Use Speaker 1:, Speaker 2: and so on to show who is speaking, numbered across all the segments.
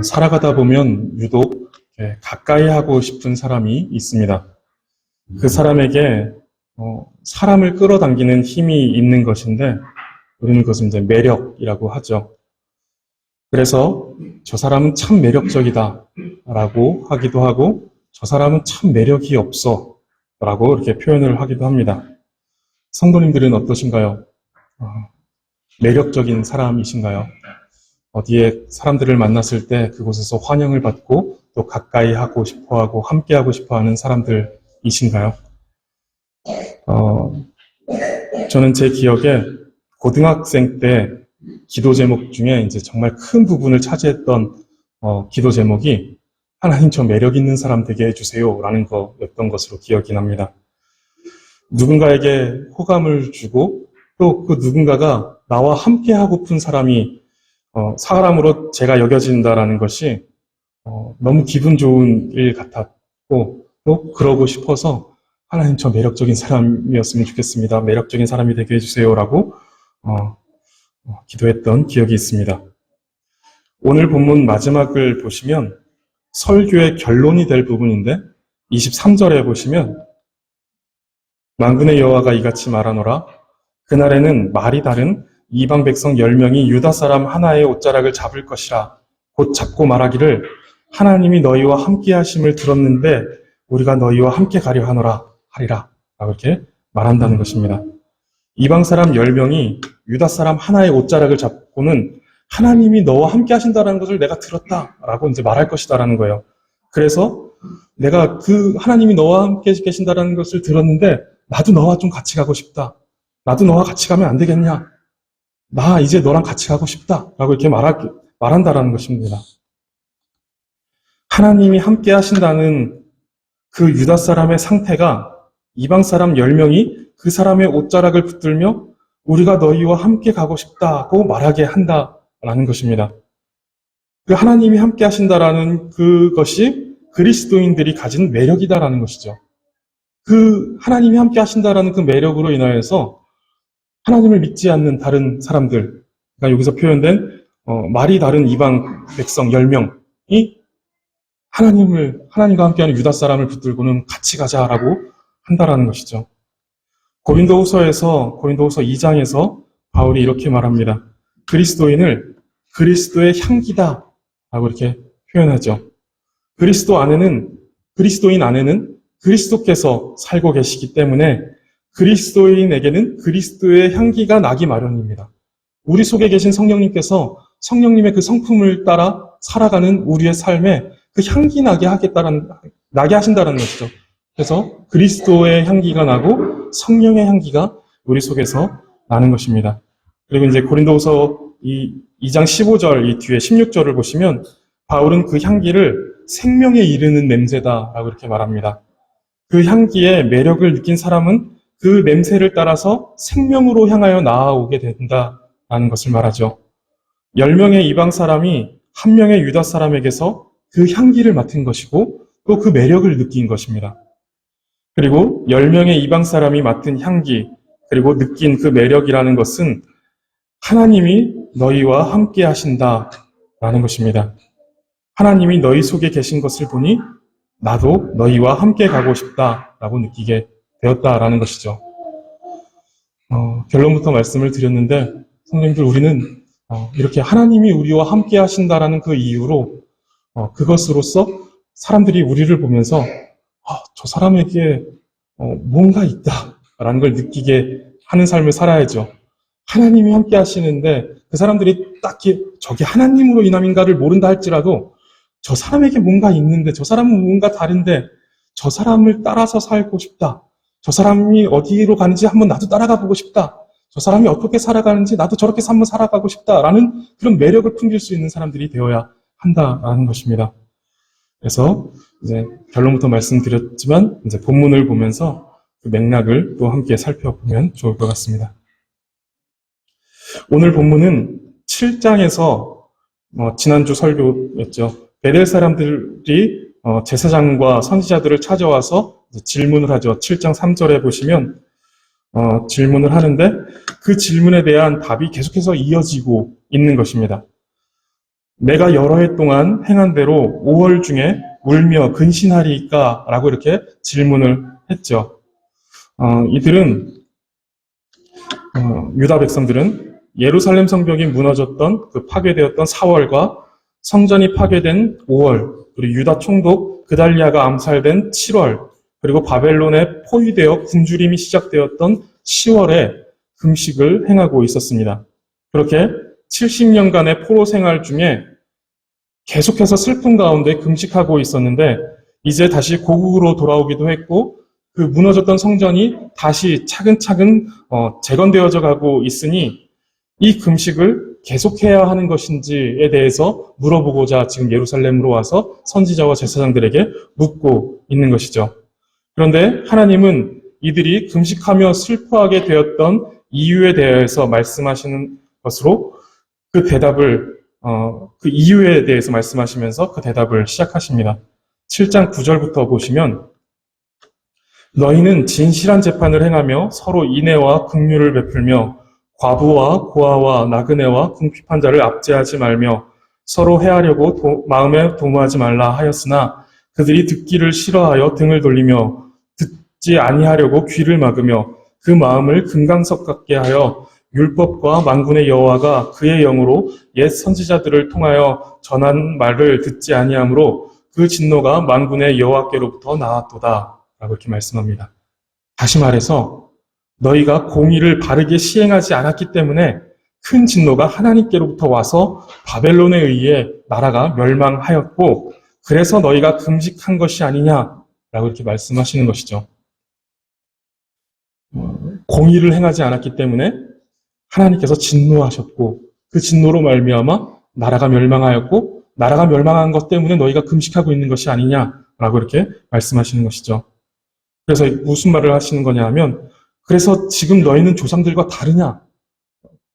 Speaker 1: 살아가다 보면 유독 가까이 하고 싶은 사람이 있습니다. 그 사람에게 사람을 끌어당기는 힘이 있는 것인데 우리는 그것을 이제 매력이라고 하죠. 그래서 저 사람은 참 매력적이다 라고 하기도 하고 저 사람은 참 매력이 없어 라고 이렇게 표현을 하기도 합니다. 성도님들은 어떠신가요? 매력적인 사람이신가요? 어디에 사람들을 만났을 때 그곳에서 환영을 받고 또 가까이 하고 싶어하고 함께 하고 싶어하는 사람들이신가요? 저는 제 기억에 고등학생 때 기도 제목 중에 이제 정말 큰 부분을 차지했던 기도 제목이 하나님 저 매력 있는 사람 되게 해주세요 라는 거였던 것으로 기억이 납니다. 누군가에게 호감을 주고 또 그 누군가가 나와 함께 하고픈 사람이 사람으로 제가 여겨진다라는 것이 너무 기분 좋은 일 같았고 또 그러고 싶어서 하나님 저 매력적인 사람이었으면 좋겠습니다. 매력적인 사람이 되게 해주세요라고 기도했던 기억이 있습니다. 오늘 본문 마지막을 보시면 설교의 결론이 될 부분인데 23절에 보시면 만군의 여호와가 이같이 말하노라 그날에는 말이 다른 이방 백성 10명이 유다 사람 하나의 옷자락을 잡을 것이라 곧 잡고 말하기를 하나님이 너희와 함께 하심을 들었는데 우리가 너희와 함께 가려 하노라 하리라 라고 이렇게 말한다는 것입니다. 이방 사람 10명이 유다 사람 하나의 옷자락을 잡고는 하나님이 너와 함께 하신다는 것을 내가 들었다라고 이제 말할 것이다라는 거예요. 그래서 내가 그 하나님이 너와 함께 계신다는 것을 들었는데 나도 너와 좀 같이 가고 싶다. 나도 너와 같이 가면 안 되겠냐? 나 이제 너랑 같이 가고 싶다라고 이렇게 말한다라는 것입니다. 하나님이 함께 하신다는 그 유다 사람의 상태가 이방 사람 10명이 그 사람의 옷자락을 붙들며 우리가 너희와 함께 가고 싶다고 말하게 한다라는 것입니다. 그 하나님이 함께 하신다라는 그것이 그리스도인들이 가진 매력이다라는 것이죠. 그 하나님이 함께 하신다라는 그 매력으로 인하여서 하나님을 믿지 않는 다른 사람들, 그러니까 여기서 표현된 말이 다른 이방 백성 10명이 하나님과 함께하는 유다 사람을 붙들고는 같이 가자라고 한다라는 것이죠. 고린도후서 2장에서 바울이 이렇게 말합니다. 그리스도인을 그리스도의 향기다라고 이렇게 표현하죠. 그리스도인 안에는 그리스도께서 살고 계시기 때문에 그리스도인에게는 그리스도의 향기가 나기 마련입니다. 우리 속에 계신 성령님께서 성령님의 그 성품을 따라 살아가는 우리의 삶에 그 향기 나게 하신다는 것이죠. 그래서 그리스도의 향기가 나고 성령의 향기가 우리 속에서 나는 것입니다. 그리고 이제 고린도후서 2장 15절 이 뒤에 16절을 보시면 바울은 그 향기를 생명에 이르는 냄새다라고 이렇게 말합니다. 그 향기의 매력을 느낀 사람은 그 냄새를 따라서 생명으로 향하여 나아오게 된다라는 것을 말하죠. 10명의 이방 사람이 한 명의 유다 사람에게서 그 향기를 맡은 것이고 또 그 매력을 느낀 것입니다. 그리고 10명의 이방 사람이 맡은 향기 그리고 느낀 그 매력이라는 것은 하나님이 너희와 함께 하신다라는 것입니다. 하나님이 너희 속에 계신 것을 보니 나도 너희와 함께 가고 싶다라고 느끼게 되었다라는 것이죠. 결론부터 말씀을 드렸는데 성도님들 우리는 이렇게 하나님이 우리와 함께 하신다라는 그 이유로 그것으로서 사람들이 우리를 보면서 저 사람에게 뭔가 있다라는 걸 느끼게 하는 삶을 살아야죠. 하나님이 함께 하시는데 그 사람들이 딱히 저게 하나님으로 인함인가를 모른다 할지라도 저 사람에게 뭔가 있는데 저 사람은 뭔가 다른데 저 사람을 따라서 살고 싶다. 저 사람이 어디로 가는지 한번 나도 따라가 보고 싶다. 저 사람이 어떻게 살아가는지 나도 저렇게 한번 살아가고 싶다라는 그런 매력을 풍길 수 있는 사람들이 되어야 한다라는 것입니다. 그래서 이제 결론부터 말씀드렸지만 이제 본문을 보면서 그 맥락을 또 함께 살펴보면 좋을 것 같습니다. 오늘 본문은 7장에서 지난주 설교였죠. 베델 사람들이 제사장과 선지자들을 찾아와서 질문을 하죠. 7장 3절에 보시면 질문을 하는데 그 질문에 대한 답이 계속해서 이어지고 있는 것입니다. 내가 여러 해 동안 행한 대로 5월 중에 울며 근신하리이까? 라고 이렇게 질문을 했죠. 유다 백성들은 예루살렘 성벽이 무너졌던 그 파괴되었던 4월과 성전이 파괴된 5월, 그리고 유다 총독 그달리아가 암살된 7월, 그리고 바벨론에 포위되어 굶주림이 시작되었던 10월에 금식을 행하고 있었습니다. 그렇게 70년간의 포로 생활 중에 계속해서 슬픔 가운데 금식하고 있었는데 이제 다시 고국으로 돌아오기도 했고 그 무너졌던 성전이 다시 차근차근 재건되어져 가고 있으니 이 금식을 계속해야 하는 것인지에 대해서 물어보고자 지금 예루살렘으로 와서 선지자와 제사장들에게 묻고 있는 것이죠. 그런데 하나님은 이들이 금식하며 슬퍼하게 되었던 이유에 대해서 말씀하시는 것으로 그 이유에 대해서 말씀하시면서 그 대답을 시작하십니다. 7장 9절부터 보시면 너희는 진실한 재판을 행하며 서로 인애와 긍휼을 베풀며 과부와 고아와 나그네와 궁핍한 자를 압제하지 말며 서로 해하려고 마음에 도모하지 말라 하였으나 그들이 듣기를 싫어하여 등을 돌리며 듣지 아니하려고 귀를 막으며 그 마음을 금강석 같게 하여 율법과 만군의 여호와가 그의 영으로 옛 선지자들을 통하여 전한 말을 듣지 아니하므로 그 진노가 만군의 여호와께로부터 나왔도다 라고 이렇게 말씀합니다. 다시 말해서 너희가 공의를 바르게 시행하지 않았기 때문에 큰 진노가 하나님께로부터 와서 바벨론에 의해 나라가 멸망하였고 그래서 너희가 금식한 것이 아니냐라고 이렇게 말씀하시는 것이죠. 공의를 행하지 않았기 때문에 하나님께서 진노하셨고 그 진노로 말미암아 나라가 멸망하였고 나라가 멸망한 것 때문에 너희가 금식하고 있는 것이 아니냐라고 이렇게 말씀하시는 것이죠. 그래서 무슨 말을 하시는 거냐 하면 그래서 지금 너희는 조상들과 다르냐?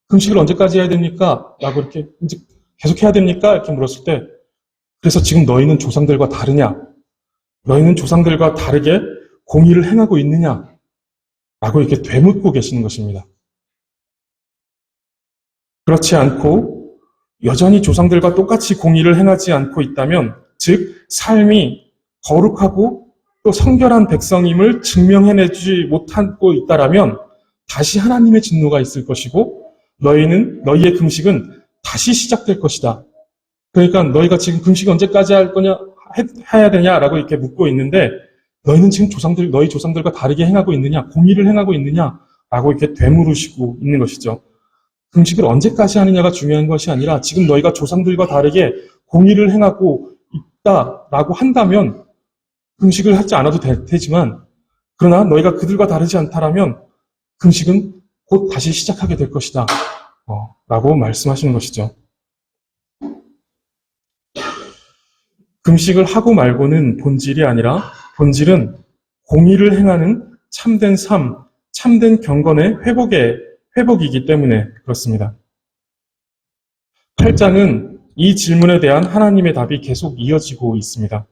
Speaker 1: 금식을 언제까지 해야 됩니까? 라고 이렇게 이제 계속 해야 됩니까? 이렇게 물었을 때 그래서 지금 너희는 조상들과 다르냐? 너희는 조상들과 다르게 공의를 행하고 있느냐? 라고 이렇게 되묻고 계시는 것입니다. 그렇지 않고 여전히 조상들과 똑같이 공의를 행하지 않고 있다면 즉 삶이 거룩하고 또 성결한 백성임을 증명해내지 못하고 있다라면 다시 하나님의 진노가 있을 것이고 너희의 금식은 다시 시작될 것이다. 그러니까 너희가 지금 금식 언제까지 할 거냐 해야 되냐라고 이렇게 묻고 있는데 너희는 지금 너희 조상들과 다르게 행하고 있느냐, 공의를 행하고 있느냐라고 이렇게 되물으시고 있는 것이죠. 금식을 언제까지 하느냐가 중요한 것이 아니라 지금 너희가 조상들과 다르게 공의를 행하고 있다라고 한다면 금식을 하지 않아도 되지만 그러나 너희가 그들과 다르지 않다라면 금식은 곧 다시 시작하게 될 것이다 라고 말씀하시는 것이죠. 금식을 하고 말고는 본질이 아니라 본질은 공의를 행하는 참된 삶, 참된 경건의 회복이기 때문에 그렇습니다. 8장은 이 질문에 대한 하나님의 답이 계속 이어지고 있습니다.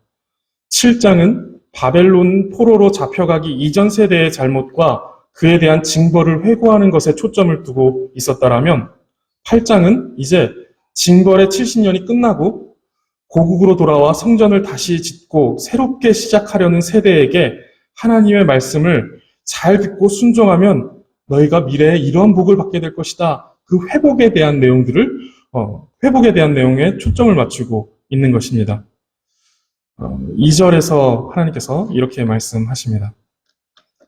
Speaker 1: 7장은 바벨론 포로로 잡혀가기 이전 세대의 잘못과 그에 대한 징벌을 회고하는 것에 초점을 두고 있었다라면 8장은 이제 징벌의 70년이 끝나고 고국으로 돌아와 성전을 다시 짓고 새롭게 시작하려는 세대에게 하나님의 말씀을 잘 듣고 순종하면 너희가 미래에 이러한 복을 받게 될 것이다. 그 회복에 대한 내용에 초점을 맞추고 있는 것입니다. 2절에서 하나님께서 이렇게 말씀하십니다.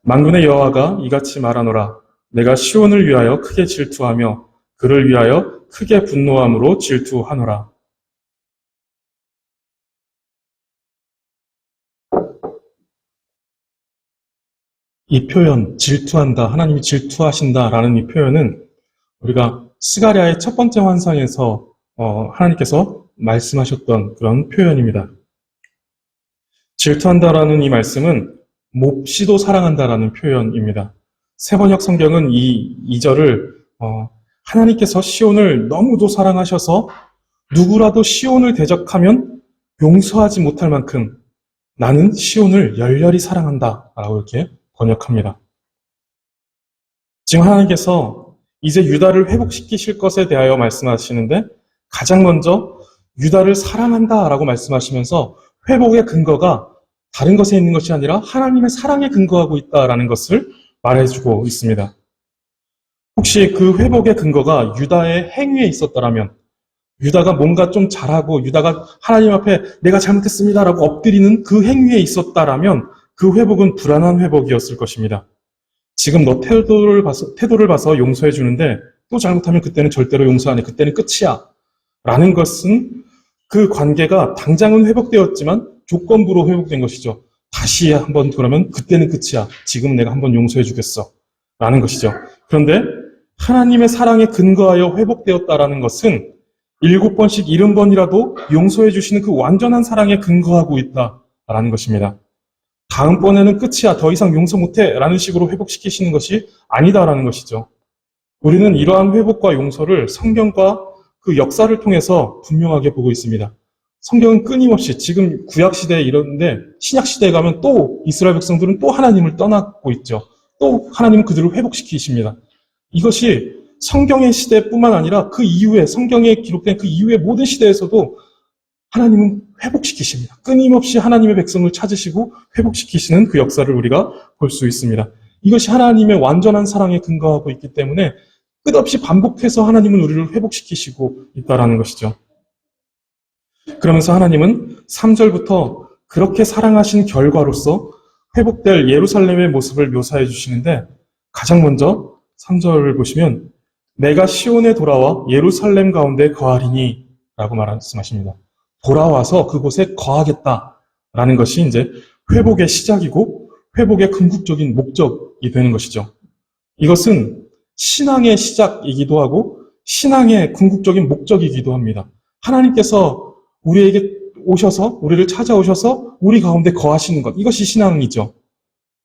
Speaker 1: 만군의 여호와가 이같이 말하노라. 내가 시온을 위하여 크게 질투하며 그를 위하여 크게 분노함으로 질투하노라. 이 표현, 질투한다, 하나님이 질투하신다라는 이 표현은 우리가 스가랴의 첫 번째 환상에서 하나님께서 말씀하셨던 그런 표현입니다. 질투한다라는 이 말씀은 몹시도 사랑한다라는 표현입니다. 새번역 성경은 이 2절을 하나님께서 시온을 너무도 사랑하셔서 누구라도 시온을 대적하면 용서하지 못할 만큼 나는 시온을 열렬히 사랑한다 라고 이렇게 번역합니다. 지금 하나님께서 이제 유다를 회복시키실 것에 대하여 말씀하시는데 가장 먼저 유다를 사랑한다라고 말씀하시면서 회복의 근거가 다른 것에 있는 것이 아니라 하나님의 사랑에 근거하고 있다라는 것을 말해주고 있습니다. 혹시 그 회복의 근거가 유다의 행위에 있었더라면, 유다가 뭔가 좀 잘하고 유다가 하나님 앞에 내가 잘못했습니다라고 엎드리는 그 행위에 있었다라면 그 회복은 불안한 회복이었을 것입니다. 지금 너 태도를 봐서 용서해 주는데 또 잘못하면 그때는 절대로 용서 안 해. 그때는 끝이야. 라는 것은 그 관계가 당장은 회복되었지만 조건부로 회복된 것이죠. 다시 한번 그러면 그때는 끝이야. 지금 내가 한번 용서해 주겠어. 라는 것이죠. 그런데 하나님의 사랑에 근거하여 회복되었다라는 것은 7번씩 70번이라도 용서해 주시는 그 완전한 사랑에 근거하고 있다라는 것입니다. 다음번에는 끝이야. 더 이상 용서 못해. 라는 식으로 회복시키시는 것이 아니다라는 것이죠. 우리는 이러한 회복과 용서를 성경과 그 역사를 통해서 분명하게 보고 있습니다. 성경은 끊임없이 지금 구약시대에 이러는데 신약시대에 가면 또 이스라엘 백성들은 또 하나님을 떠나고 있죠. 또 하나님은 그들을 회복시키십니다. 이것이 성경의 시대뿐만 아니라 그 이후에 성경에 기록된 그 이후의 모든 시대에서도 하나님은 회복시키십니다. 끊임없이 하나님의 백성을 찾으시고 회복시키시는 그 역사를 우리가 볼 수 있습니다. 이것이 하나님의 완전한 사랑에 근거하고 있기 때문에 끝없이 반복해서 하나님은 우리를 회복시키시고 있다는 것이죠. 그러면서 하나님은 3절부터 그렇게 사랑하신 결과로서 회복될 예루살렘의 모습을 묘사해 주시는데 가장 먼저 3절을 보시면 내가 시온에 돌아와 예루살렘 가운데 거하리니 라고 말씀하십니다. 돌아와서 그곳에 거하겠다라는 것이 이제 회복의 시작이고 회복의 궁극적인 목적이 되는 것이죠. 이것은 신앙의 시작이기도 하고 신앙의 궁극적인 목적이기도 합니다. 하나님께서 우리에게 오셔서 우리를 찾아오셔서 우리 가운데 거하시는 것, 이것이 신앙이죠.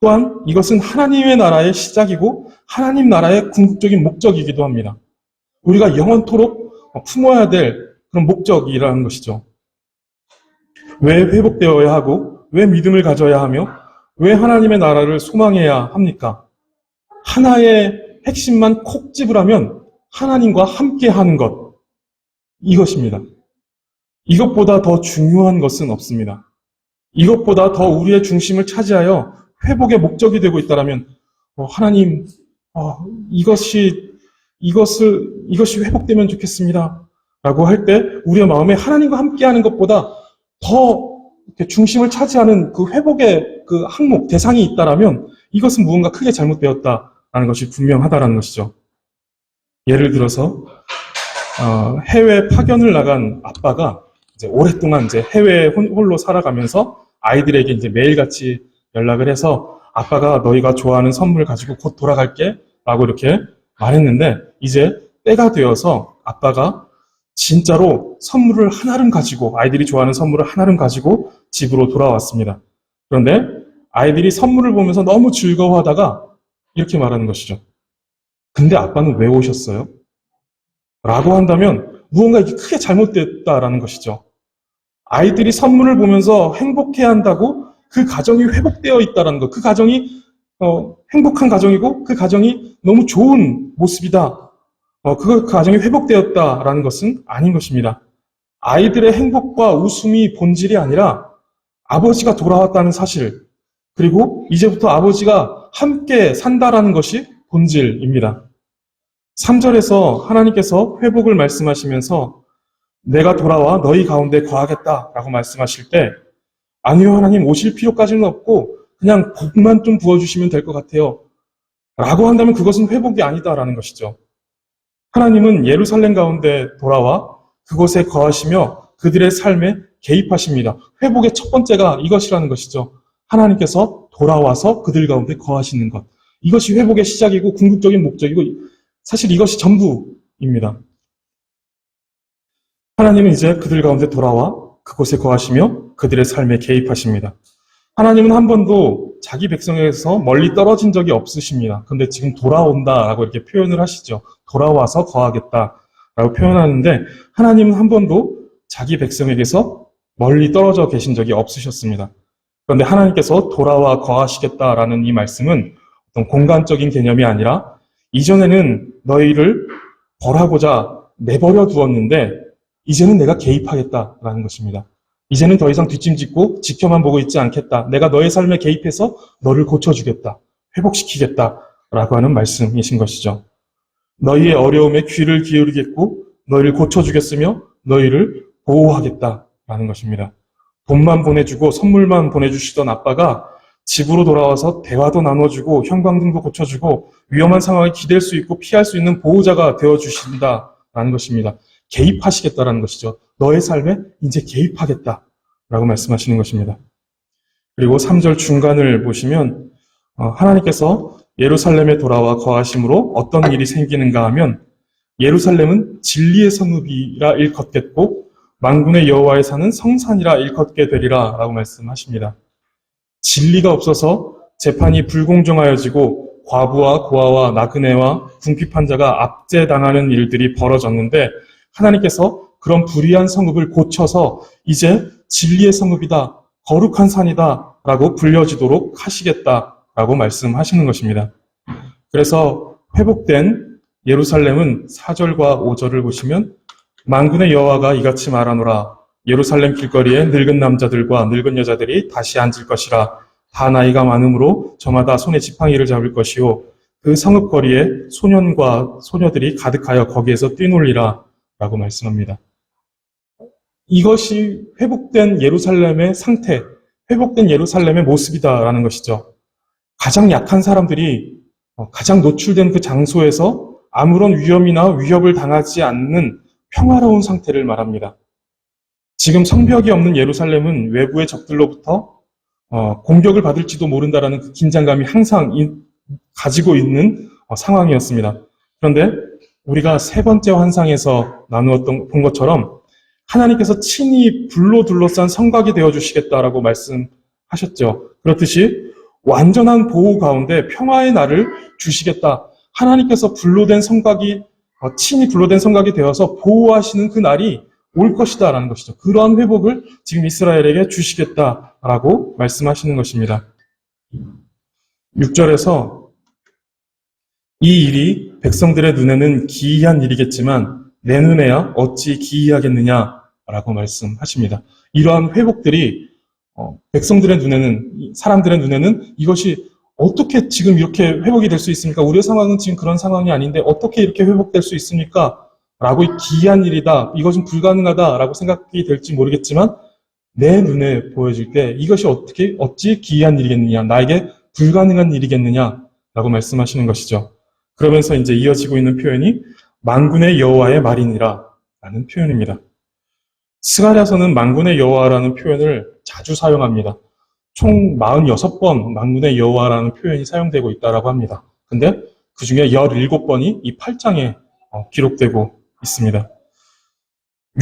Speaker 1: 또한 이것은 하나님의 나라의 시작이고 하나님 나라의 궁극적인 목적이기도 합니다. 우리가 영원토록 품어야 될 그런 목적이라는 것이죠. 왜 회복되어야 하고 왜 믿음을 가져야 하며 왜 하나님의 나라를 소망해야 합니까? 하나의 핵심만 콕 집으라면 하나님과 함께하는 것, 이것입니다. 이것보다 더 중요한 것은 없습니다. 이것보다 더 우리의 중심을 차지하여 회복의 목적이 되고 있다면 하나님, 이것이 회복되면 좋겠습니다. 라고 할 때 우리의 마음에 하나님과 함께하는 것보다 더 중심을 차지하는 그 회복의 그 항목, 대상이 있다라면 이것은 무언가 크게 잘못되었다라는 것이 분명하다라는 것이죠. 예를 들어서 해외 파견을 나간 아빠가 이제 오랫동안 이제 해외에 홀로 살아가면서 아이들에게 이제 매일같이 연락을 해서 아빠가 너희가 좋아하는 선물 가지고 곧 돌아갈게 라고 이렇게 말했는데 이제 때가 되어서 아빠가 진짜로 선물을 하나름 가지고 아이들이 좋아하는 선물을 하나름 가지고 집으로 돌아왔습니다. 그런데 아이들이 선물을 보면서 너무 즐거워하다가 이렇게 말하는 것이죠. 근데 아빠는 왜 오셨어요? 라고 한다면 무언가 이게 크게 잘못됐다라는 것이죠. 아이들이 선물을 보면서 행복해한다고 그 가정이 회복되어 있다는 것, 그 가정이 행복한 가정이고 그 가정이 너무 좋은 모습이다. 그 가정이 회복되었다라는 것은 아닌 것입니다. 아이들의 행복과 웃음이 본질이 아니라 아버지가 돌아왔다는 사실, 그리고 이제부터 아버지가 함께 산다라는 것이 본질입니다. 3절에서 하나님께서 회복을 말씀하시면서 내가 돌아와 너희 가운데 거하겠다라고 말씀하실 때 아니요, 하나님 오실 필요까지는 없고 그냥 복만 좀 부어주시면 될 것 같아요. 라고 한다면 그것은 회복이 아니다라는 것이죠. 하나님은 예루살렘 가운데 돌아와 그곳에 거하시며 그들의 삶에 개입하십니다. 회복의 첫 번째가 이것이라는 것이죠. 하나님께서 돌아와서 그들 가운데 거하시는 것. 이것이 회복의 시작이고 궁극적인 목적이고 사실 이것이 전부입니다. 하나님은 이제 그들 가운데 돌아와 그곳에 거하시며 그들의 삶에 개입하십니다. 하나님은 한 번도 자기 백성에서 멀리 떨어진 적이 없으십니다. 그런데 지금 돌아온다라고 이렇게 표현을 하시죠. 돌아와서 거하겠다라고 표현하는데 하나님은 한 번도 자기 백성에게서 멀리 떨어져 계신 적이 없으셨습니다. 그런데 하나님께서 돌아와 거하시겠다라는 이 말씀은 어떤 공간적인 개념이 아니라 이전에는 너희를 벌하고자 내버려 두었는데 이제는 내가 개입하겠다라는 것입니다. 이제는 더 이상 뒷짐짓고 지켜만 보고 있지 않겠다. 내가 너의 삶에 개입해서 너를 고쳐주겠다. 회복시키겠다라고 하는 말씀이신 것이죠. 너희의 어려움에 귀를 기울이겠고 너희를 고쳐주겠으며 너희를 보호하겠다라는 것입니다. 돈만 보내주고 선물만 보내주시던 아빠가 집으로 돌아와서 대화도 나눠주고 형광등도 고쳐주고 위험한 상황에 기댈 수 있고 피할 수 있는 보호자가 되어주신다라는 것입니다. 개입하시겠다라는 것이죠. 너의 삶에 이제 개입하겠다라고 말씀하시는 것입니다. 그리고 3절 중간을 보시면 하나님께서 예루살렘에 돌아와 거하심으로 어떤 일이 생기는가 하면 예루살렘은 진리의 성읍이라 일컫겠고 만군의 여호와의 산은 성산이라 일컫게 되리라 라고 말씀하십니다. 진리가 없어서 재판이 불공정하여지고 과부와 고아와 나그네와 궁핍한 자가 압제당하는 일들이 벌어졌는데 하나님께서 그런 불의한 성읍을 고쳐서 이제 진리의 성읍이다, 거룩한 산이다 라고 불려지도록 하시겠다라고 말씀하시는 것입니다. 그래서 회복된 예루살렘은 4절과 5절을 보시면 만군의 여호와가 이같이 말하노라. 예루살렘 길거리에 늙은 남자들과 늙은 여자들이 다시 앉을 것이라. 다 나이가 많으므로 저마다 손에 지팡이를 잡을 것이요. 그 성읍 거리에 소년과 소녀들이 가득하여 거기에서 뛰놀리라. 라고 말씀합니다. 이것이 회복된 예루살렘의 상태, 회복된 예루살렘의 모습이다라는 것이죠. 가장 약한 사람들이 가장 노출된 그 장소에서 아무런 위험이나 위협을 당하지 않는 평화로운 상태를 말합니다. 지금 성벽이 없는 예루살렘은 외부의 적들로부터 공격을 받을지도 모른다라는 그 긴장감이 항상 가지고 있는 상황이었습니다. 그런데 우리가 세 번째 환상에서 본 것처럼 하나님께서 친히 불로 둘러싼 성곽이 되어주시겠다라고 말씀하셨죠. 그렇듯이 완전한 보호 가운데 평화의 날을 주시겠다. 하나님께서 친히 불로 된 성곽이 되어서 보호하시는 그 날이 올 것이다라는 것이죠. 그러한 회복을 지금 이스라엘에게 주시겠다라고 말씀하시는 것입니다. 6절에서 이 일이 백성들의 눈에는 기이한 일이겠지만 내 눈에야 어찌 기이하겠느냐라고 말씀하십니다. 이러한 회복들이 백성들의 눈에는, 사람들의 눈에는 이것이 어떻게 지금 이렇게 회복이 될 수 있습니까? 우리의 상황은 지금 그런 상황이 아닌데 어떻게 이렇게 회복될 수 있습니까? 라고 기이한 일이다, 이것은 불가능하다라고 생각이 될지 모르겠지만 내 눈에 보여질 때 이것이 어찌 기이한 일이겠느냐, 나에게 불가능한 일이겠느냐라고 말씀하시는 것이죠. 그러면서 이제 이어지고 있는 표현이 만군의 여호와의 말이니라 라는 표현입니다. 스가랴서는 만군의 여호와라는 표현을 자주 사용합니다. 총 46번 만군의 여호와라는 표현이 사용되고 있다고 합니다. 근데 그 중에 17번이 이 8장에 기록되고 있습니다.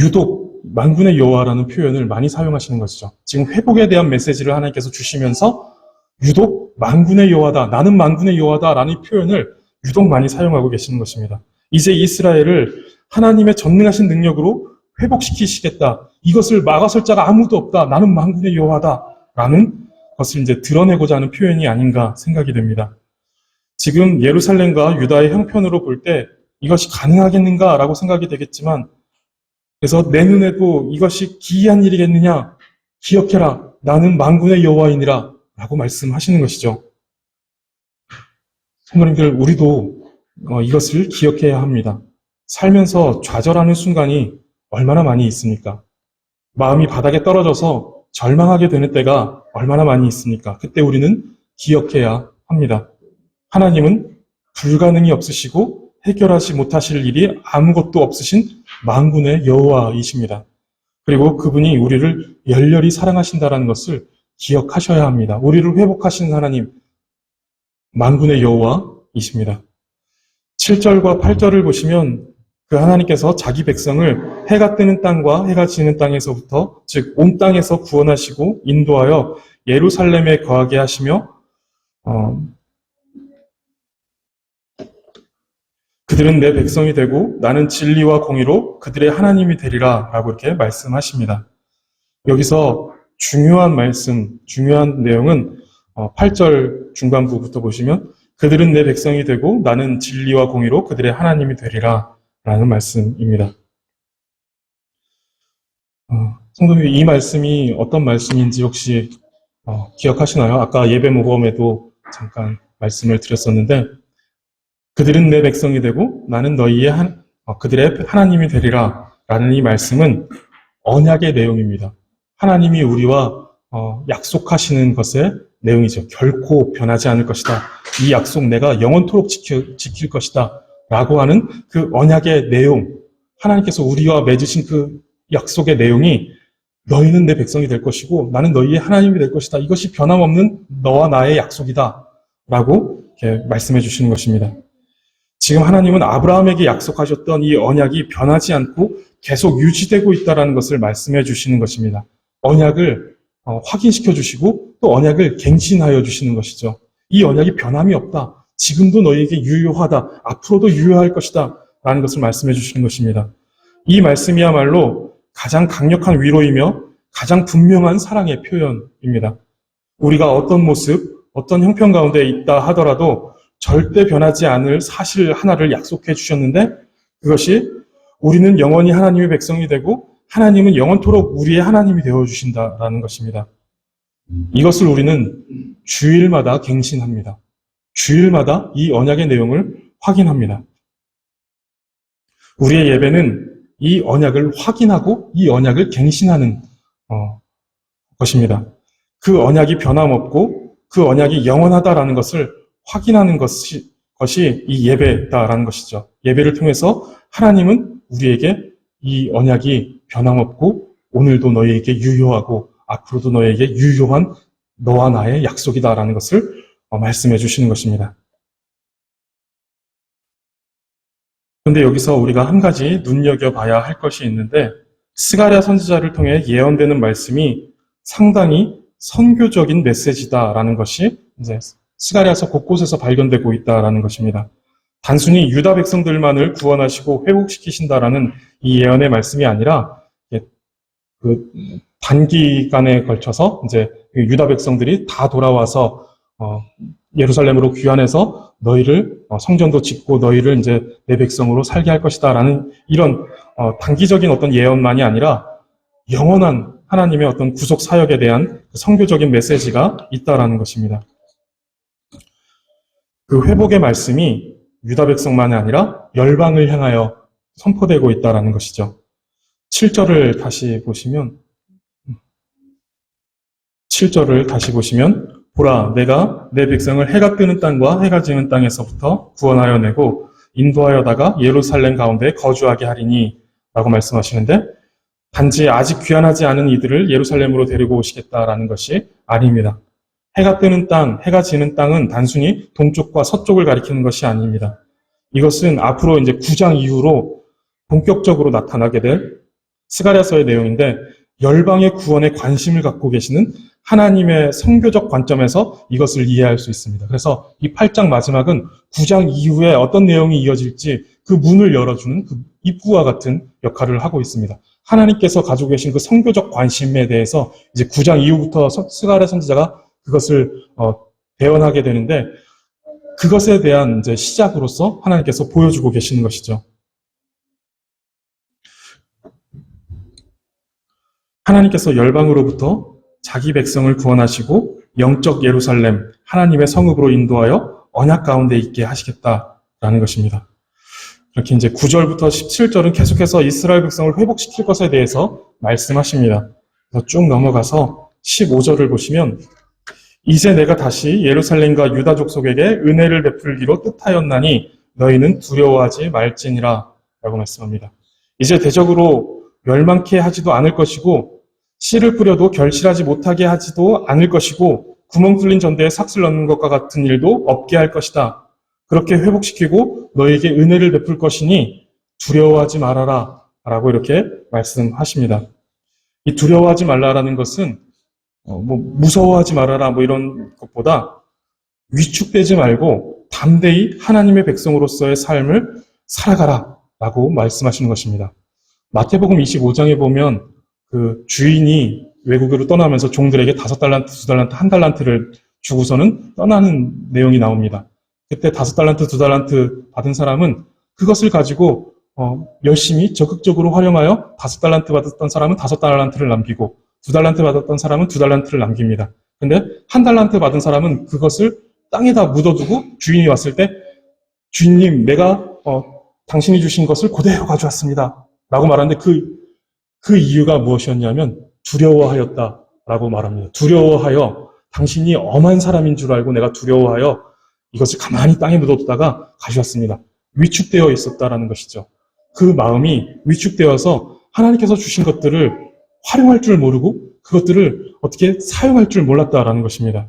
Speaker 1: 유독 만군의 여호와라는 표현을 많이 사용하시는 것이죠. 지금 회복에 대한 메시지를 하나님께서 주시면서 유독 만군의 여호와다, 나는 만군의 여호와다라는 표현을 유독 많이 사용하고 계시는 것입니다. 이제 이스라엘을 하나님의 전능하신 능력으로 회복시키시겠다. 이것을 막아설 자가 아무도 없다. 나는 만군의 여호와다라는 것을 이제 드러내고자 하는 표현이 아닌가 생각이 됩니다. 지금 예루살렘과 유다의 형편으로 볼 때 이것이 가능하겠는가라고 생각이 되겠지만, 그래서 내 눈에도 이것이 기이한 일이겠느냐? 기억해라. 나는 만군의 여호와이니라 라고 말씀하시는 것이죠. 성도님들, 우리도 이것을 기억해야 합니다. 살면서 좌절하는 순간이 얼마나 많이 있습니까? 마음이 바닥에 떨어져서 절망하게 되는 때가 얼마나 많이 있습니까? 그때 우리는 기억해야 합니다. 하나님은 불가능이 없으시고 해결하지 못하실 일이 아무것도 없으신 만군의 여호와이십니다. 그리고 그분이 우리를 열렬히 사랑하신다는 것을 기억하셔야 합니다. 우리를 회복하시는 하나님, 만군의 여호와이십니다. 7절과 8절을 보시면 그 하나님께서 자기 백성을 해가 뜨는 땅과 해가 지는 땅에서부터, 즉 온 땅에서 구원하시고 인도하여 예루살렘에 거하게 하시며 그들은 내 백성이 되고 나는 진리와 공의로 그들의 하나님이 되리라 라고 이렇게 말씀하십니다. 여기서 중요한 내용은 8절 중반부부터 보시면 그들은 내 백성이 되고 나는 진리와 공의로 그들의 하나님이 되리라 라는 말씀입니다. 성도님, 이 말씀이 어떤 말씀인지 혹시 기억하시나요? 아까 예배 모범에도 잠깐 말씀을 드렸었는데, 그들은 내 백성이 되고 나는 너희의 그들의 하나님이 되리라 라는 이 말씀은 언약의 내용입니다. 하나님이 우리와 약속하시는 것의 내용이죠. 결코 변하지 않을 것이다. 이 약속 내가 영원토록 지킬 것이다. 라고 하는 그 언약의 내용, 하나님께서 우리와 맺으신 그 약속의 내용이 너희는 내 백성이 될 것이고 나는 너희의 하나님이 될 것이다. 이것이 변함없는 너와 나의 약속이다. 라고 이렇게 말씀해 주시는 것입니다. 지금 하나님은 아브라함에게 약속하셨던 이 언약이 변하지 않고 계속 유지되고 있다는 것을 말씀해 주시는 것입니다. 언약을 확인시켜 주시고 또 언약을 갱신하여 주시는 것이죠. 이 언약이 변함이 없다. 지금도 너희에게 유효하다. 앞으로도 유효할 것이다. 라는 것을 말씀해 주시는 것입니다. 이 말씀이야말로 가장 강력한 위로이며 가장 분명한 사랑의 표현입니다. 우리가 어떤 모습, 어떤 형편 가운데 있다 하더라도 절대 변하지 않을 사실 하나를 약속해 주셨는데 그것이 우리는 영원히 하나님의 백성이 되고 하나님은 영원토록 우리의 하나님이 되어주신다라는 것입니다. 이것을 우리는 주일마다 갱신합니다. 주일마다 이 언약의 내용을 확인합니다. 우리의 예배는 이 언약을 확인하고 이 언약을 갱신하는 것입니다. 그 언약이 변함없고 그 언약이 영원하다라는 것을 확인하는 것이 이 예배다라는 것이죠. 예배를 통해서 하나님은 우리에게 이 언약이 변함없고 오늘도 너희에게 유효하고 앞으로도 너희에게 유효한 너와 나의 약속이다라는 것을 말씀해 주시는 것입니다. 그런데 여기서 우리가 한 가지 눈여겨봐야 할 것이 있는데 스가랴 선지자를 통해 예언되는 말씀이 상당히 선교적인 메시지다라는 것이 이제 스가랴서 곳곳에서 발견되고 있다라는 것입니다. 단순히 유다 백성들만을 구원하시고 회복시키신다라는 이 예언의 말씀이 아니라 그 단기간에 걸쳐서 이제 유다 백성들이 다 돌아와서 예루살렘으로 귀환해서 너희를 성전도 짓고 너희를 이제 내 백성으로 살게 할 것이다라는 이런 단기적인 어떤 예언만이 아니라 영원한 하나님의 어떤 구속 사역에 대한 선교적인 메시지가 있다라는 것입니다. 그 회복의 말씀이 유다 백성만이 아니라 열방을 향하여 선포되고 있다라는 것이죠. 7절을 다시 보시면 보라 내가 내 백성을 해가 뜨는 땅과 해가 지는 땅에서부터 구원하여 내고 인도하여다가 예루살렘 가운데 거주하게 하리니 라고 말씀하시는데 단지 아직 귀환하지 않은 이들을 예루살렘으로 데리고 오시겠다라는 것이 아닙니다. 해가 뜨는 땅, 해가 지는 땅은 단순히 동쪽과 서쪽을 가리키는 것이 아닙니다. 이것은 앞으로 이제 9장 이후로 본격적으로 나타나게 될 스가랴서의 내용인데 열방의 구원에 관심을 갖고 계시는 하나님의 선교적 관점에서 이것을 이해할 수 있습니다. 그래서 이 8장 마지막은 9장 이후에 어떤 내용이 이어질지 그 문을 열어주는 그 입구와 같은 역할을 하고 있습니다. 하나님께서 가지고 계신 그 선교적 관심에 대해서 이제 9장 이후부터 스가랴 선지자가 그것을 대언하게 되는데 그것에 대한 이제 시작으로서 하나님께서 보여주고 계시는 것이죠. 하나님께서 열방으로부터 자기 백성을 구원하시고 영적 예루살렘, 하나님의 성읍으로 인도하여 언약 가운데 있게 하시겠다라는 것입니다. 이렇게 이제 9절부터 17절은 계속해서 이스라엘 백성을 회복시킬 것에 대해서 말씀하십니다. 그래서 쭉 넘어가서 15절을 보시면 이제 내가 다시 예루살렘과 유다 족속에게 은혜를 베풀기로 뜻하였나니 너희는 두려워하지 말지니라 라고 말씀합니다. 이제 대적으로 멸망케 하지도 않을 것이고 씨를 뿌려도 결실하지 못하게 하지도 않을 것이고 구멍 뚫린 전대에 삭슬 넣는 것과 같은 일도 없게 할 것이다. 그렇게 회복시키고 너희에게 은혜를 베풀 것이니 두려워하지 말아라 라고 이렇게 말씀하십니다. 이 두려워하지 말라라는 것은 무서워하지 말아라 이런 것보다 위축되지 말고 담대히 하나님의 백성으로서의 삶을 살아가라 라고 말씀하시는 것입니다. 마태복음 25장에 보면 그 주인이 외국으로 떠나면서 종들에게 5달란트, 2달란트, 1달란트를 주고서는 떠나는 내용이 나옵니다. 그때 5달란트, 2달란트 받은 사람은 그것을 가지고 열심히 적극적으로 활용하여 5달란트 받았던 사람은 5달란트를 남기고 2달란트 받았던 사람은 2달란트를 남깁니다. 근데 1달란트 받은 사람은 그것을 땅에다 묻어두고 주인이 왔을 때 주인님, 내가 당신이 주신 것을 그대로 가져왔습니다. 라고 말하는데 그 이유가 무엇이었냐면 두려워하였다라고 말합니다. 두려워하여 당신이 엄한 사람인 줄 알고 내가 두려워하여 이것을 가만히 땅에 묻어두다가 가져왔습니다. 위축되어 있었다라는 것이죠. 그 마음이 위축되어서 하나님께서 주신 것들을 활용할 줄 모르고 그것들을 어떻게 사용할 줄 몰랐다라는 것입니다.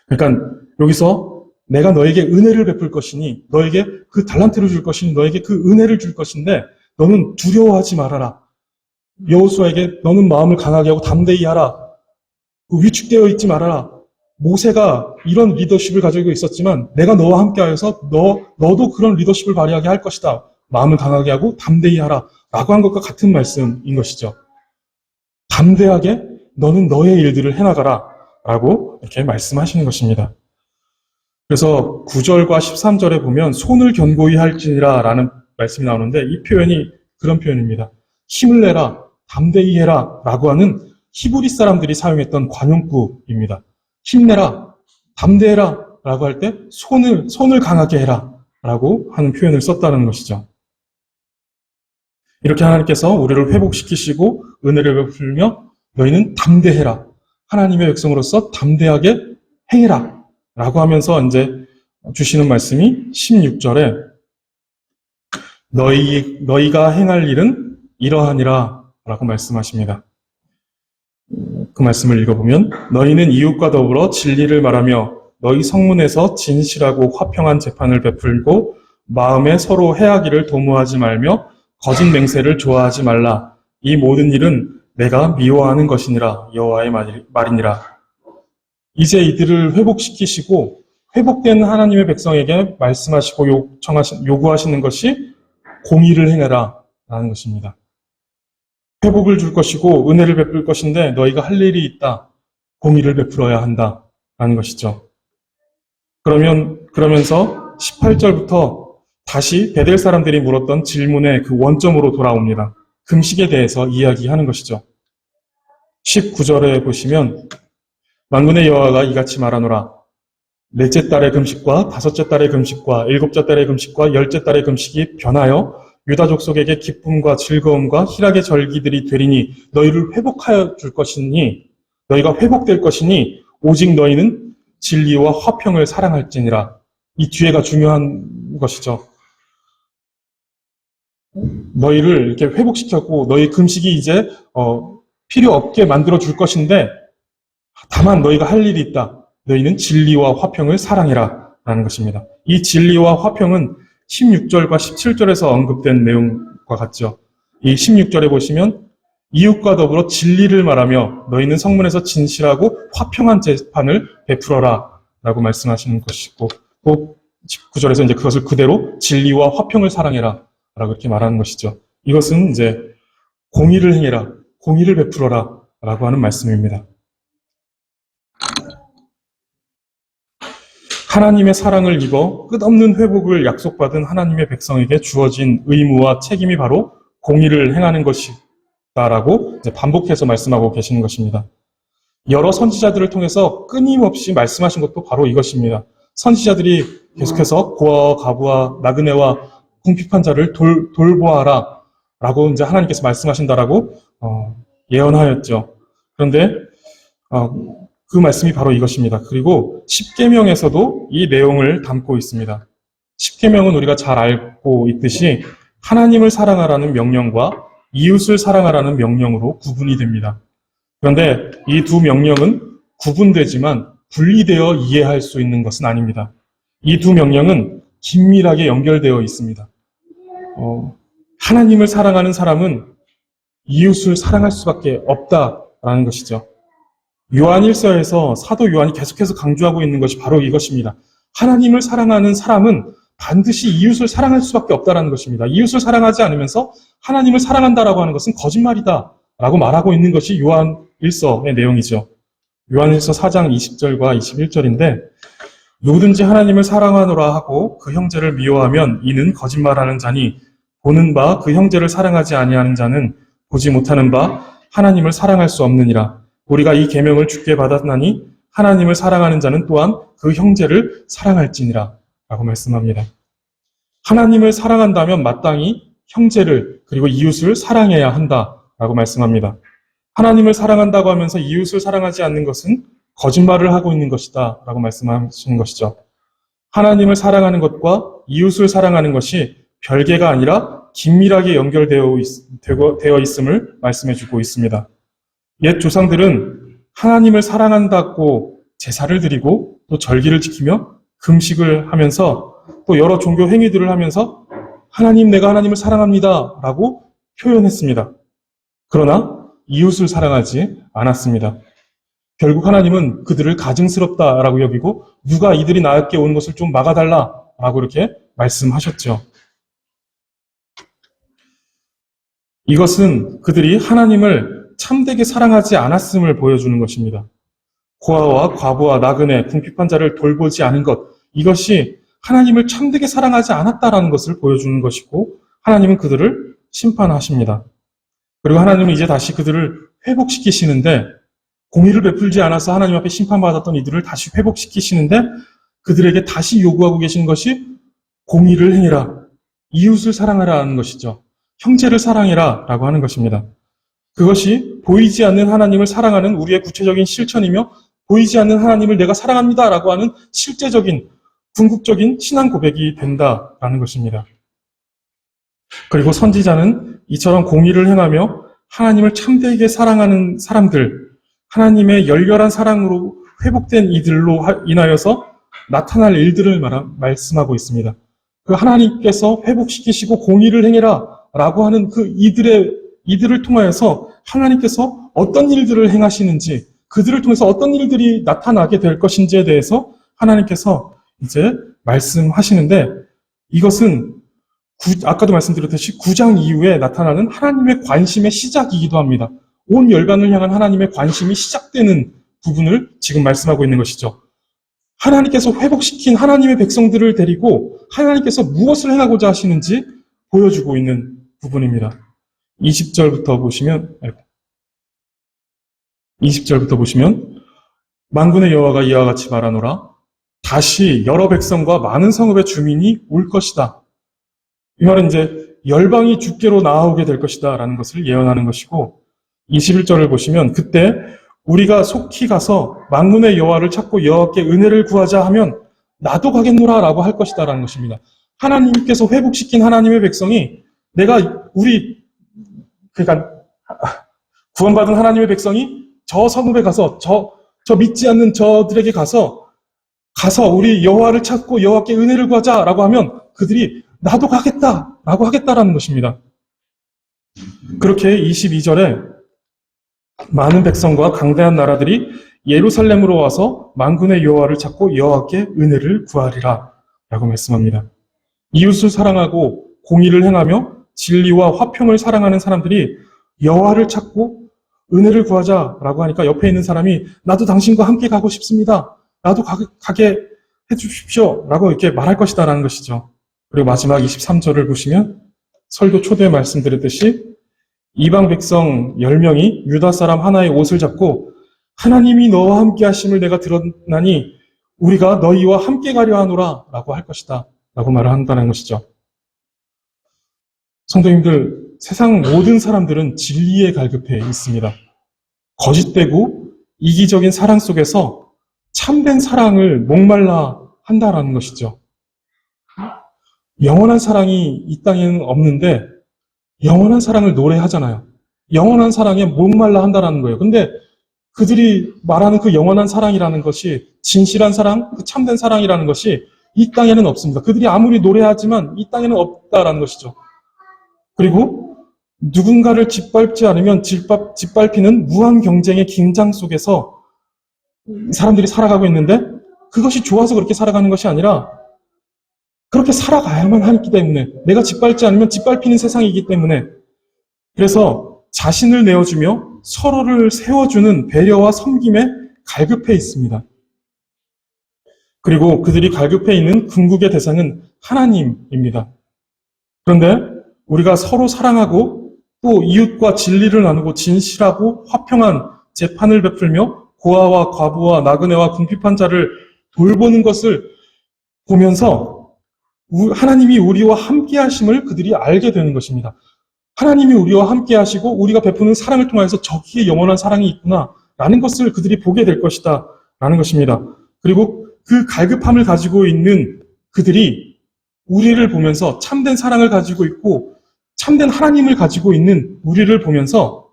Speaker 1: 그러니까 여기서 내가 너에게 은혜를 베풀 것이니 너에게 그 달란트를 줄 것이니 너에게 그 은혜를 줄 것인데 너는 두려워하지 말아라. 여호수아에게 너는 마음을 강하게 하고 담대히 하라. 위축되어 있지 말아라. 모세가 이런 리더십을 가지고 있었지만 내가 너와 함께하여서 너도 그런 리더십을 발휘하게 할 것이다. 마음을 강하게 하고 담대히 하라. 라고 한 것과 같은 말씀인 것이죠. 담대하게 너는 너의 일들을 해나가라. 라고 이렇게 말씀하시는 것입니다. 그래서 9절과 13절에 보면 손을 견고히 할지니라 라는 말씀이 나오는데 이 표현이 그런 표현입니다. 힘을 내라, 담대히 해라 라고 하는 히브리 사람들이 사용했던 관용구입니다. 힘내라, 담대해라 라고 할 때 손을 강하게 해라 라고 하는 표현을 썼다는 것이죠. 이렇게 하나님께서 우리를 회복시키시고 은혜를 베풀며 너희는 담대해라. 하나님의 백성으로서 담대하게 행해라. 라고 하면서 이제 주시는 말씀이 16절에 너희가 행할 일은 이러하니라 라고 말씀하십니다. 그 말씀을 읽어보면 너희는 이웃과 더불어 진리를 말하며 너희 성문에서 진실하고 화평한 재판을 베풀고 마음에 서로 해하기를 도모하지 말며 거짓 맹세를 좋아하지 말라. 이 모든 일은 내가 미워하는 것이니라 여호와의 말이니라. 이제 이들을 회복시키시고 회복된 하나님의 백성에게 말씀하시고 요구하시는 것이 공의를 행해라 라는 것입니다. 회복을 줄 것이고 은혜를 베풀 것인데 너희가 할 일이 있다. 공의를 베풀어야 한다 라는 것이죠. 그러면서 18절부터 다시 베델 사람들이 물었던 질문의 그 원점으로 돌아옵니다. 금식에 대해서 이야기하는 것이죠. 19절에 보시면 만군의 여호와가 이같이 말하노라. 넷째 달의 금식과 다섯째 달의 금식과 일곱째 달의 금식과 열째 달의 금식이 변하여 유다 족속에게 기쁨과 즐거움과 희락의 절기들이 되리니 너희를 회복하여 줄 것이니 너희가 회복될 것이니 오직 너희는 진리와 화평을 사랑할지니라. 이 뒤에가 중요한 것이죠. 너희를 이렇게 회복시켰고 너희 금식이 이제 필요 없게 만들어 줄 것인데 다만 너희가 할 일이 있다. 너희는 진리와 화평을 사랑해라 라는 것입니다. 이 진리와 화평은 16절과 17절에서 언급된 내용과 같죠. 이 16절에 보시면 이웃과 더불어 진리를 말하며 너희는 성문에서 진실하고 화평한 재판을 베풀어라 라고 말씀하시는 것이고 또 19절에서 이제 그것을 그대로 진리와 화평을 사랑해라 라고 이렇게 말하는 것이죠. 이것은 이제 공의를 행해라, 공의를 베풀어라 라고 하는 말씀입니다. 하나님의 사랑을 입어 끝없는 회복을 약속받은 하나님의 백성에게 주어진 의무와 책임이 바로 공의를 행하는 것이다라고 반복해서 말씀하고 계시는 것입니다. 여러 선지자들을 통해서 끊임없이 말씀하신 것도 바로 이것입니다. 선지자들이 계속해서 고아와 가부와 나그네와 궁핍한 자를 돌보아라 라고 이제 하나님께서 말씀하신다라고 예언하였죠. 그런데 그 말씀이 바로 이것입니다. 그리고 십계명에서도 이 내용을 담고 있습니다. 십계명은 우리가 잘 알고 있듯이 하나님을 사랑하라는 명령과 이웃을 사랑하라는 명령으로 구분이 됩니다. 그런데 이 두 명령은 구분되지만 분리되어 이해할 수 있는 것은 아닙니다. 이 두 명령은 긴밀하게 연결되어 있습니다. 하나님을 사랑하는 사람은 이웃을 사랑할 수밖에 없다라는 것이죠. 요한 1서에서 사도 요한이 계속해서 강조하고 있는 것이 바로 이것입니다. 하나님을 사랑하는 사람은 반드시 이웃을 사랑할 수밖에 없다는 것입니다. 이웃을 사랑하지 않으면서 하나님을 사랑한다라고 하는 것은 거짓말이다라고 말하고 있는 것이 요한 1서의 내용이죠. 요한 1서 4장 20절과 21절인데 누구든지 하나님을 사랑하노라 하고 그 형제를 미워하면 이는 거짓말하는 자니 보는 바 그 형제를 사랑하지 아니하는 자는 보지 못하는 바 하나님을 사랑할 수 없느니라. 우리가 이 계명을 주께 받았나니 하나님을 사랑하는 자는 또한 그 형제를 사랑할지니라 라고 말씀합니다. 하나님을 사랑한다면 마땅히 형제를 그리고 이웃을 사랑해야 한다라고 말씀합니다. 하나님을 사랑한다고 하면서 이웃을 사랑하지 않는 것은 거짓말을 하고 있는 것이다 라고 말씀하시는 것이죠. 하나님을 사랑하는 것과 이웃을 사랑하는 것이 별개가 아니라 긴밀하게 연결되어 있음을 말씀해주고 있습니다. 옛 조상들은 하나님을 사랑한다고 제사를 드리고 또 절기를 지키며 금식을 하면서 또 여러 종교 행위들을 하면서 하나님, 내가 하나님을 사랑합니다 라고 표현했습니다. 그러나 이웃을 사랑하지 않았습니다. 결국 하나님은 그들을 가증스럽다라고 여기고 누가 이들이 나에게 오는 것을 좀 막아달라라고 이렇게 말씀하셨죠. 이것은 그들이 하나님을 참되게 사랑하지 않았음을 보여주는 것입니다. 고아와 과부와 나그네, 궁핍한 자를 돌보지 않은 것, 이것이 하나님을 참되게 사랑하지 않았다라는 것을 보여주는 것이고 하나님은 그들을 심판하십니다. 그리고 하나님은 이제 다시 그들을 회복시키시는데 공의를 베풀지 않아서 하나님 앞에 심판받았던 이들을 다시 회복시키시는데 그들에게 다시 요구하고 계시는 것이 공의를 행해라, 이웃을 사랑하라는 것이죠. 형제를 사랑해라 라고 하는 것입니다. 그것이 보이지 않는 하나님을 사랑하는 우리의 구체적인 실천이며 보이지 않는 하나님을 내가 사랑합니다 라고 하는 실제적인 궁극적인 신앙 고백이 된다라는 것입니다. 그리고 선지자는 이처럼 공의를 행하며 하나님을 참되게 사랑하는 사람들, 하나님의 열렬한 사랑으로 회복된 이들로 인하여서 나타날 일들을 말씀하고 있습니다. 그 하나님께서 회복시키시고 공의를 행해라 라고 하는 그 이들을 통하여서 하나님께서 어떤 일들을 행하시는지, 그들을 통해서 어떤 일들이 나타나게 될 것인지에 대해서 하나님께서 이제 말씀하시는데, 이것은 아까도 말씀드렸듯이 9장 이후에 나타나는 하나님의 관심의 시작이기도 합니다. 온 열방을 향한 하나님의 관심이 시작되는 부분을 지금 말씀하고 있는 것이죠. 하나님께서 회복시킨 하나님의 백성들을 데리고 하나님께서 무엇을 행하고자 하시는지 보여주고 있는 부분입니다. 20절부터 보시면 만군의 여호와가 이와 같이 말하노라. 다시 여러 백성과 많은 성읍의 주민이 올 것이다. 이 말은 이제 열방이 주께로 나아오게 될 것이다 라는 것을 예언하는 것이고, 21절을 보시면 그때 우리가 속히 가서 만군의 여호와를 찾고 여호와께 은혜를 구하자 하면 나도 가겠노라 라고 할 것이다 라는 것입니다. 하나님께서 회복시킨 하나님의 백성이 그러니까 구원받은 하나님의 백성이 저 성읍에 가서 저 믿지 않는 저들에게 가서 우리 여호와를 찾고 여호와께 은혜를 구하자라고 하면 그들이 나도 가겠다라고 하겠다라는 것입니다. 그렇게 22절에 많은 백성과 강대한 나라들이 예루살렘으로 와서 만군의 여호와를 찾고 여호와께 은혜를 구하리라 라고 말씀합니다. 이웃을 사랑하고 공의를 행하며 진리와 화평을 사랑하는 사람들이 여호와를 찾고 은혜를 구하자라고 하니까 옆에 있는 사람이 나도 당신과 함께 가고 싶습니다. 나도 가게 해주십시오 라고 이렇게 말할 것이다 라는 것이죠. 그리고 마지막 23절을 보시면 설교 초대에 말씀드렸듯이 이방 백성 10명이 유다 사람 하나의 옷을 잡고 하나님이 너와 함께 하심을 내가 들었나니 우리가 너희와 함께 가려 하노라 라고 할 것이다 라고 말을 한다는 것이죠. 성도님들, 세상 모든 사람들은 진리에 갈급해 있습니다. 거짓되고 이기적인 사랑 속에서 참된 사랑을 목말라 한다라는 것이죠. 영원한 사랑이 이 땅에는 없는데 영원한 사랑을 노래하잖아요. 영원한 사랑에 목말라 한다라는 거예요. 근데 그들이 말하는 그 영원한 사랑이라는 것이 진실한 사랑, 그 참된 사랑이라는 것이 이 땅에는 없습니다. 그들이 아무리 노래하지만 이 땅에는 없다라는 것이죠. 그리고 누군가를 짓밟지 않으면 짓밟히는 무한 경쟁의 긴장 속에서 사람들이 살아가고 있는데 그것이 좋아서 그렇게 살아가는 것이 아니라 그렇게 살아가야만 하기 때문에, 내가 짓밟지 않으면 짓밟히는 세상이기 때문에, 그래서 자신을 내어주며 서로를 세워주는 배려와 섬김에 갈급해 있습니다. 그리고 그들이 갈급해 있는 궁극의 대상은 하나님입니다. 그런데 우리가 서로 사랑하고 또 이웃과 진리를 나누고 진실하고 화평한 재판을 베풀며 고아와 과부와 나그네와 궁핍한 자를 돌보는 것을 보면서 하나님이 우리와 함께 하심을 그들이 알게 되는 것입니다. 하나님이 우리와 함께 하시고 우리가 베푸는 사랑을 통해서 저기에 영원한 사랑이 있구나라는 것을 그들이 보게 될 것이다 라는 것입니다. 그리고 그 갈급함을 가지고 있는 그들이 우리를 보면서 참된 사랑을 가지고 있고 참된 하나님을 가지고 있는 우리를 보면서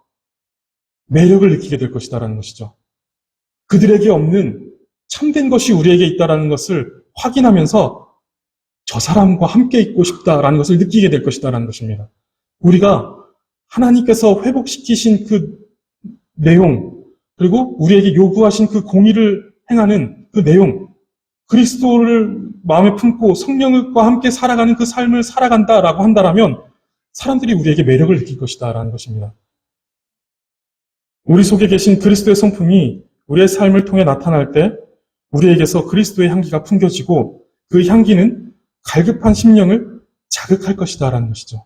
Speaker 1: 매력을 느끼게 될 것이다라는 것이죠. 그들에게 없는 참된 것이 우리에게 있다라는 것을 확인하면서 저 사람과 함께 있고 싶다라는 것을 느끼게 될 것이다라는 것입니다. 우리가 하나님께서 회복시키신 그 내용, 그리고 우리에게 요구하신 그 공의를 행하는 그 내용, 그리스도를 마음에 품고 성령과 함께 살아가는 그 삶을 살아간다라고 한다면 사람들이 우리에게 매력을 느낄 것이다라는 것입니다. 우리 속에 계신 그리스도의 성품이 우리의 삶을 통해 나타날 때 우리에게서 그리스도의 향기가 풍겨지고 그 향기는 갈급한 심령을 자극할 것이다라는 것이죠.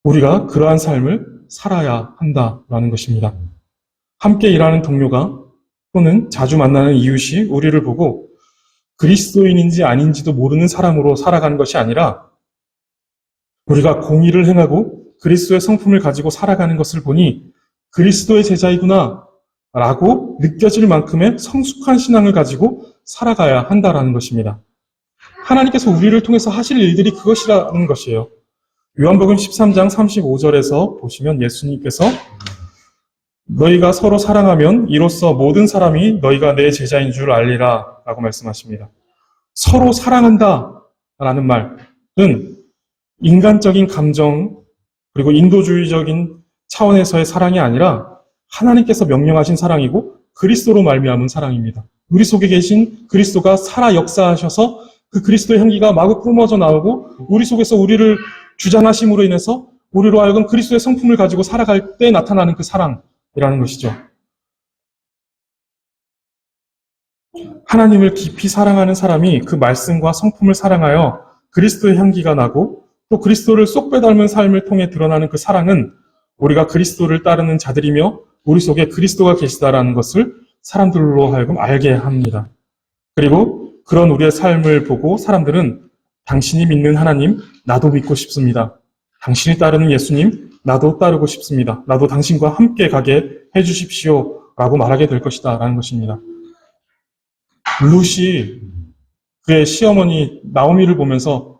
Speaker 1: 우리가 그러한 삶을 살아야 한다라는 것입니다. 함께 일하는 동료가 또는 자주 만나는 이웃이 우리를 보고 그리스도인인지 아닌지도 모르는 사람으로 살아가는 것이 아니라 우리가 공의를 행하고 그리스도의 성품을 가지고 살아가는 것을 보니 그리스도의 제자이구나 라고 느껴질 만큼의 성숙한 신앙을 가지고 살아가야 한다라는 것입니다. 하나님께서 우리를 통해서 하실 일들이 그것이라는 것이에요. 요한복음 13장 35절에서 보시면 예수님께서 너희가 서로 사랑하면 이로써 모든 사람이 너희가 내 제자인 줄 알리라 라고 말씀하십니다. 서로 사랑한다 라는 말은 인간적인 감정 그리고 인도주의적인 차원에서의 사랑이 아니라 하나님께서 명령하신 사랑이고 그리스도로 말미암은 사랑입니다. 우리 속에 계신 그리스도가 살아 역사하셔서 그 그리스도의 향기가 마구 뿜어져 나오고 우리 속에서 우리를 주장하심으로 인해서 우리로 하여금 그리스도의 성품을 가지고 살아갈 때 나타나는 그 사랑이라는 것이죠. 하나님을 깊이 사랑하는 사람이 그 말씀과 성품을 사랑하여 그리스도의 향기가 나고 또 그리스도를 쏙 빼닮은 삶을 통해 드러나는 그 사랑은 우리가 그리스도를 따르는 자들이며 우리 속에 그리스도가 계시다라는 것을 사람들로 하여금 알게 합니다. 그리고 그런 우리의 삶을 보고 사람들은 당신이 믿는 하나님, 나도 믿고 싶습니다. 당신이 따르는 예수님, 나도 따르고 싶습니다. 나도 당신과 함께 가게 해주십시오. 라고 말하게 될 것이다. 라는 것입니다. 룻이 그의 시어머니 나오미를 보면서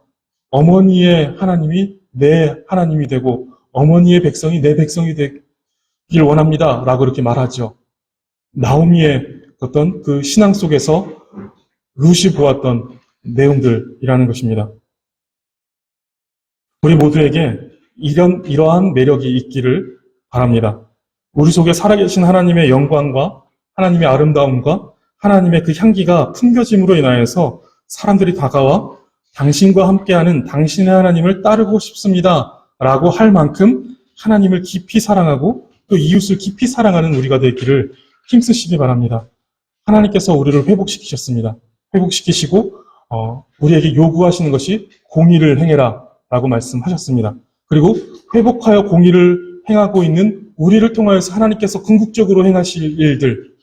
Speaker 1: 어머니의 하나님이 내 하나님이 되고 어머니의 백성이 내 백성이 되길 원합니다. 라고 이렇게 말하죠. 나오미의 어떤 그 신앙 속에서 룻이 보았던 내용들이라는 것입니다. 우리 모두에게 이러한 매력이 있기를 바랍니다. 우리 속에 살아계신 하나님의 영광과 하나님의 아름다움과 하나님의 그 향기가 풍겨짐으로 인하여서 사람들이 다가와 당신과 함께하는 당신의 하나님을 따르고 싶습니다. 라고 할 만큼 하나님을 깊이 사랑하고 또 이웃을 깊이 사랑하는 우리가 되기를 힘쓰시기 바랍니다. 하나님께서 우리를 회복시키셨습니다. 회복시키시고 우리에게 요구하시는 것이 공의를 행해라 라고 말씀하셨습니다. 그리고 회복하여 공의를 행하고 있는 우리를 통하여서 하나님께서 궁극적으로 행하실 일들,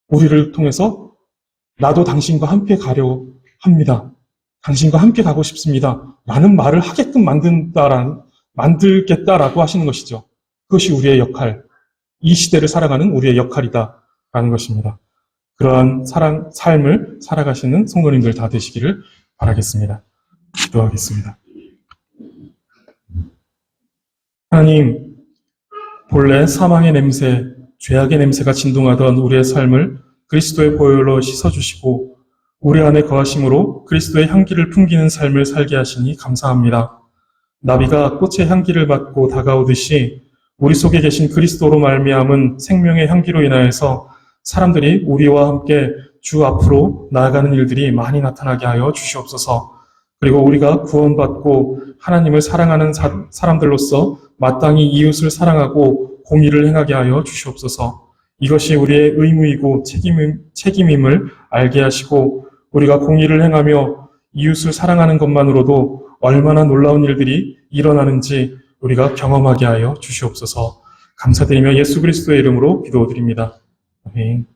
Speaker 1: 우리를 통해서 나도 당신과 함께 가려 합니다. 당신과 함께 가고 싶습니다. 라는 말을 하게끔 만들겠다라고 하시는 것이죠. 그것이 우리의 역할, 이 시대를 살아가는 우리의 역할이다라는 것입니다. 그러한 삶을 살아가시는 성도님들 다 되시기를 바라겠습니다. 기도하겠습니다. 하나님, 본래 사망의 냄새, 죄악의 냄새가 진동하던 우리의 삶을 그리스도의 보혈로 씻어주시고 우리 안에 거하심으로 그리스도의 향기를 풍기는 삶을 살게 하시니 감사합니다. 나비가 꽃의 향기를 맡고 다가오듯이 우리 속에 계신 그리스도로 말미암은 생명의 향기로 인하여서 사람들이 우리와 함께 주 앞으로 나아가는 일들이 많이 나타나게 하여 주시옵소서. 그리고 우리가 구원받고 하나님을 사랑하는 사람들로서 마땅히 이웃을 사랑하고 공의를 행하게 하여 주시옵소서. 이것이 우리의 의무이고 책임임을 알게 하시고 우리가 공의를 행하며 이웃을 사랑하는 것만으로도 얼마나 놀라운 일들이 일어나는지 우리가 경험하게 하여 주시옵소서. 감사드리며 예수 그리스도의 이름으로 기도드립니다. 아멘.